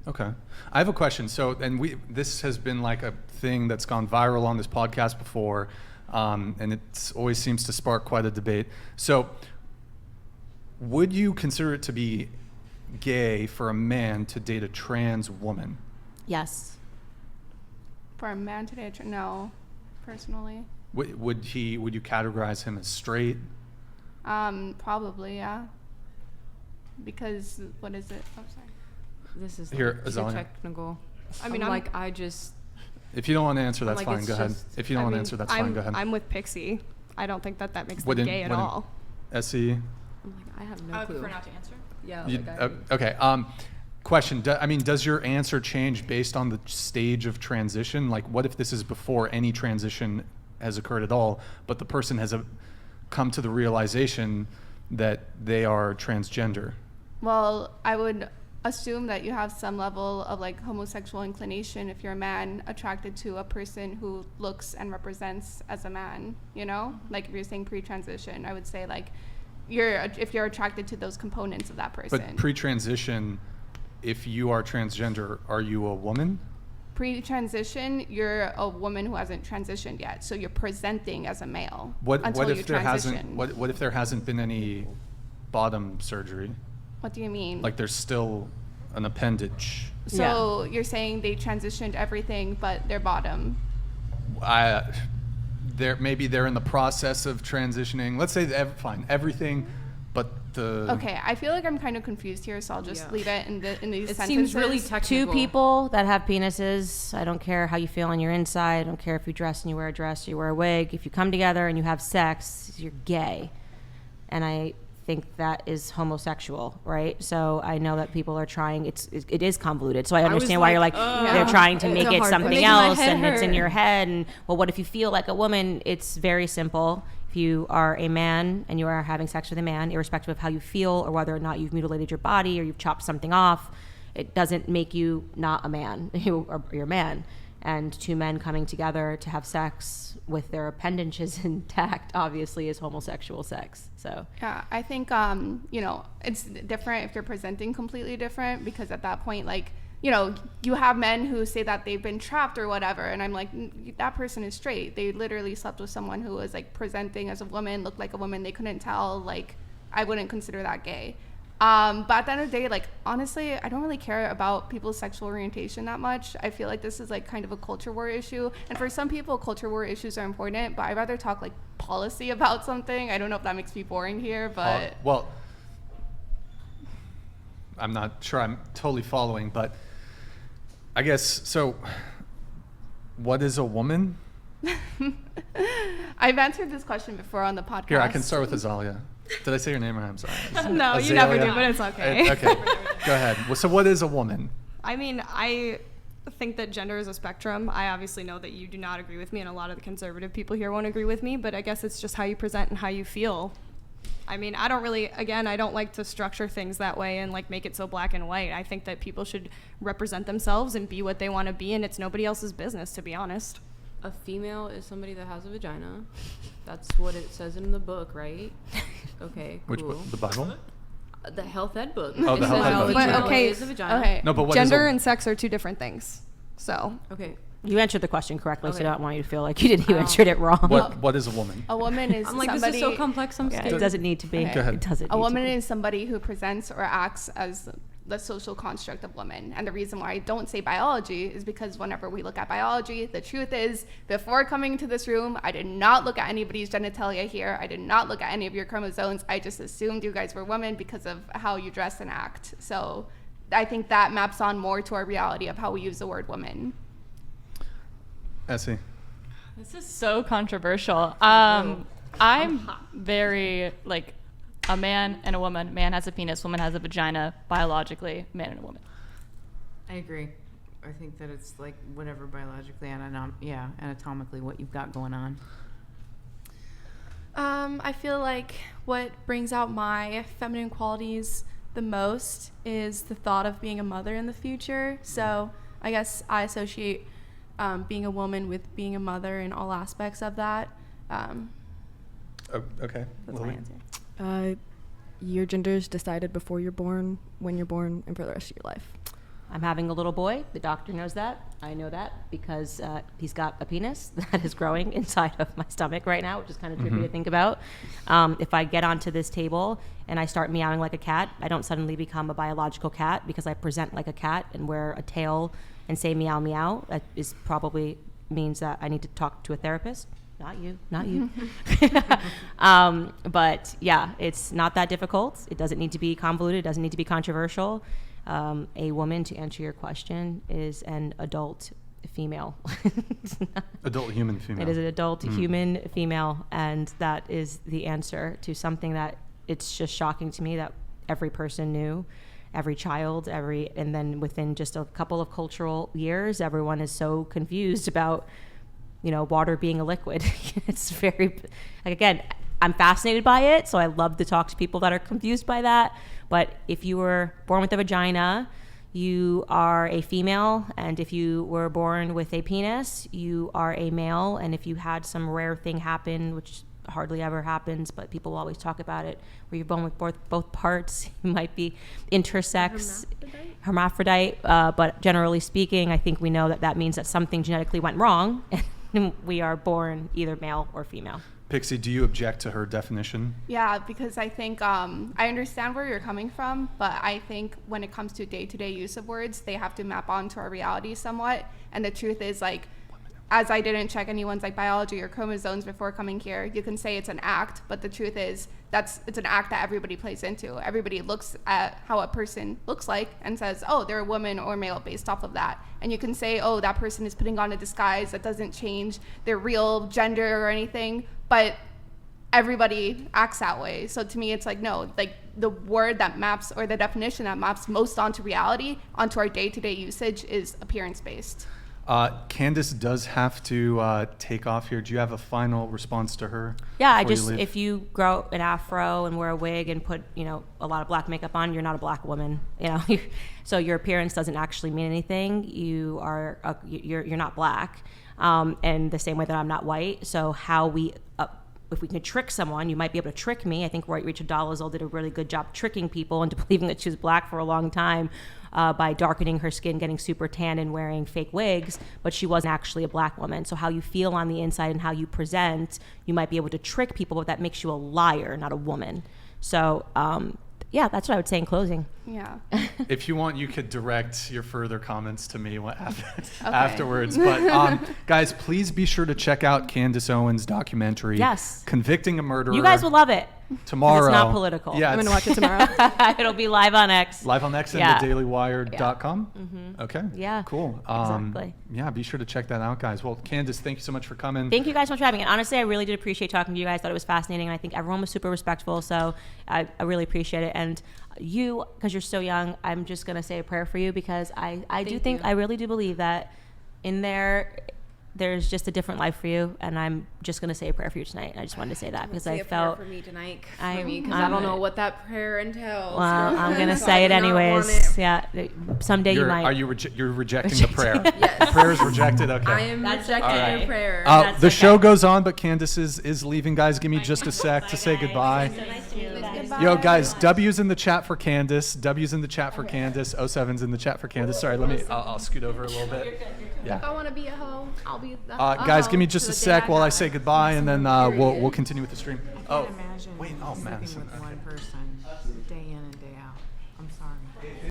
Okay. I have a question. So, and this has been like a thing that's gone viral on this podcast before, and it always seems to spark quite a debate. So, would you consider it to be gay for a man to date a trans woman? Yes. For a man to date, no, personally. Would you categorize him as straight? Probably, yeah. Because, what is it? Oh, sorry. This is Here, too Azalea. technical. I mean, If you don't want to answer, that's like, fine. it's Go ahead. just- If you don't want to answer, that's fine. Go ahead. I'm with Pixie. I don't think that makes them Wouldn't- gay at wouldn't- all. SE? I'm like, I have no I would clue. prefer not to answer. Yeah. You- Like okay. Question. Does your answer change based on the stage of transition? Like, what if this is before any transition has occurred at all, but the person has come to the realization that they are transgender? Well, I would assume that you have some level of like homosexual inclination if you're a man attracted to a person who looks and represents as a man, you know? Like if you're saying pre-transition, I would say like if you're attracted to those components of that person. But pre-transition, if you are transgender, are you a woman? Pre-transition, you're a woman who hasn't transitioned yet, so you're presenting as a male What until you if there transition. hasn't? What if there hasn't been any bottom surgery? What do you mean? Like there's still an appendage. So you're saying they transitioned everything, but they're bottom. Maybe they're in the process of transitioning. Let's say fine, everything, but the. Okay, I feel like I'm kind of confused here, so I'll just leave it in these It sentences. seems really technical. Two people that have penises, I don't care how you feel on your inside, I don't care if you dress and you wear a dress or you wear a wig, if you come together and you have sex, you're gay. And I think that is homosexual, right? So I know that people are trying, it is convoluted. So I understand why you're like, they're trying to make it something else and it's in your head. And well, what if you feel like a woman? It's very simple. If you are a man and you are having sex with a man, irrespective of how you feel or whether or not you've mutilated your body or you've chopped something off, it doesn't make you not a man. You're a man. And two men coming together to have sex with their appendages intact obviously is homosexual sex. So Yeah, I think it's different if you're presenting completely different, because at that point, like, you have men who say that they've been trapped or whatever, and I'm like, that person is straight. They literally slept with someone who was like presenting as a woman, looked like a woman. They couldn't tell. Like, I wouldn't consider that gay. But at the end of the day, like, honestly, I don't really care about people's sexual orientation that much. I feel like this is like kind of a culture war issue. And for some people, culture war issues are important, but I'd rather talk like policy about something. I don't know if that makes me boring here, but Well, I'm not sure I'm totally following, but I guess, so what is a woman? I've answered this question before on the podcast. Here, I can start with Azalea. Did I say your name right? I'm sorry. No, you never do, but it's okay. Okay, go ahead. Well, so what is a woman? I mean, I think that gender is a spectrum. I obviously know that you do not agree with me, and a lot of the conservative people here won't agree with me, but I guess it's just how you present and how you feel. I mean, I don't like to structure things that way and like make it so black and white. I think that people should represent themselves and be what they want to be, and it's nobody else's business, to be honest. A female is somebody that has a vagina. That's what it says in the book, right? Okay, cool. Which book? The Bible? The health ed book. Oh, the It health says ed book. female But, okay, is a vagina. Okay. No, but what Gender is and sex are two different things. So, Okay. you answered the question correctly, so Okay. I don't want you to feel like you answered it wrong. What is a woman? A woman is I'm like, somebody. this is so complex. I'm Yeah, scared. it doesn't need to be. Okay. Go ahead. It doesn't A need woman to be. is somebody who presents or acts as the social construct of woman. And the reason why I don't say biology is because whenever we look at biology, the truth is, before coming to this room, I did not look at anybody's genitalia here. I did not look at any of your chromosomes. I just assumed you guys were women because of how you dress and act. So I think that maps on more to our reality of how we use the word woman. Essie. This is so controversial. I'm very like a man and a woman. Man has a penis, woman has a vagina. Biologically, man and a woman. I agree. I think that it's like whatever biologically and anatomically what you've got going on. I feel like what brings out my feminine qualities the most is the thought of being a mother in the future. So I guess I associate being a woman with being a mother in all aspects of that. Okay. That's my Lily? answer. Your gender is decided before you're born, when you're born, and for the rest of your life. I'm having a little boy. The doctor knows that. I know that because he's got a penis that is growing inside of my stomach right now, which is kind of trippy to think about. If I get onto this table and I start meowing like a cat, I don't suddenly become a biological cat because I present like a cat and wear a tail and say meow meow. That is probably means that I need to talk to a therapist. Not you. But yeah, it's not that difficult. It doesn't need to be convoluted. It doesn't need to be controversial. A woman, to answer your question, is an adult female. Adult human female. It is an adult human female, and that is the answer to something that it's just shocking to me that every person knew, every child, and then within just a couple of cultural years, everyone is so confused about, water being a liquid. It's very, like, again, I'm fascinated by it, so I love to talk to people that are confused by that. But if you were born with a vagina, you are a female, and if you were born with a penis, you are a male. And if you had some rare thing happen, which hardly ever happens, but people always talk about it, where you're born with both parts, you might be intersex, hermaphrodite. But generally speaking, I think we know that means that something genetically went wrong, and we are born either male or female. Pixie, do you object to her definition? Yeah, because I think I understand where you're coming from, but I think when it comes to day-to-day use of words, they have to map onto our reality somewhat. And the truth is, like, as I didn't check anyone's like biology or chromosomes before coming here, you can say it's an act, but the truth is it's an act that everybody plays into. Everybody looks at how a person looks like and says, oh, they're a woman or male based off of that. And you can say, oh, that person is putting on a disguise that doesn't change their real gender or anything, but everybody acts that way. So to me, it's like, no, like the word that maps, or the definition that maps most onto reality, onto our day-to-day usage, is appearance-based. Candace does have to take off here. Do you have a final response to her? Yeah, before you leave? if you grow an afro and wear a wig and put, a lot of black makeup on, you're not a black woman, So your appearance doesn't actually mean anything. You're not black. And the same way that I'm not white. So if we can trick someone, you might be able to trick me. I think Rachel Dolezal did a really good job tricking people into believing that she was black for a long time by darkening her skin, getting super tan, and wearing fake wigs, but she wasn't actually a black woman. So how you feel on the inside and how you present, you might be able to trick people, but that makes you a liar, not a woman. So yeah, that's what I would say in closing. Yeah. If you want, you could direct your further comments to me afterwards. But guys, please be sure to check out Candace Owens' documentary, Yes. Convicting a Murderer. You guys will love it. Tomorrow. It's not political. Yeah, I'm going to watch it tomorrow. It'll be live on X. Live on X and Yeah. thedailywire.com? Mm-hmm. Okay. Yeah. Cool. Exactly. Yeah, be sure to check that out, guys. Well, Candace, thank you so much for coming. Thank you guys so much for having me. And honestly, I really did appreciate talking to you guys. Thought it was fascinating. And I think everyone was super respectful. So I really appreciate it. And you, because you're so young, I'm just going to say a prayer for you, because I really do believe that in there's just a different life for you, and I'm just going to say a prayer for you tonight. I just wanted to say that because I felt for me tonight, because I don't know what that prayer entails. Well, I'm going to So say I it do not want anyways. it. Yeah, someday you might. Are you you're rejecting the prayer? Yes. The prayer is rejected. Okay. I am That's rejecting okay. your prayer. That's The okay. show goes on, but Candace is leaving, guys. Give me just a sec to say goodbye. Yo, guys, W's in the chat for Candace. W's in the chat for Candace. 07's in the chat for Candace. Sorry, I'll scoot over a little bit. If Yeah. I want to be a hoe, I'll be the Guys, give me just a sec while I say goodbye, and then Period. we'll continue with the stream. I can't imagine wait, sleeping Madison. with Okay. one person day in and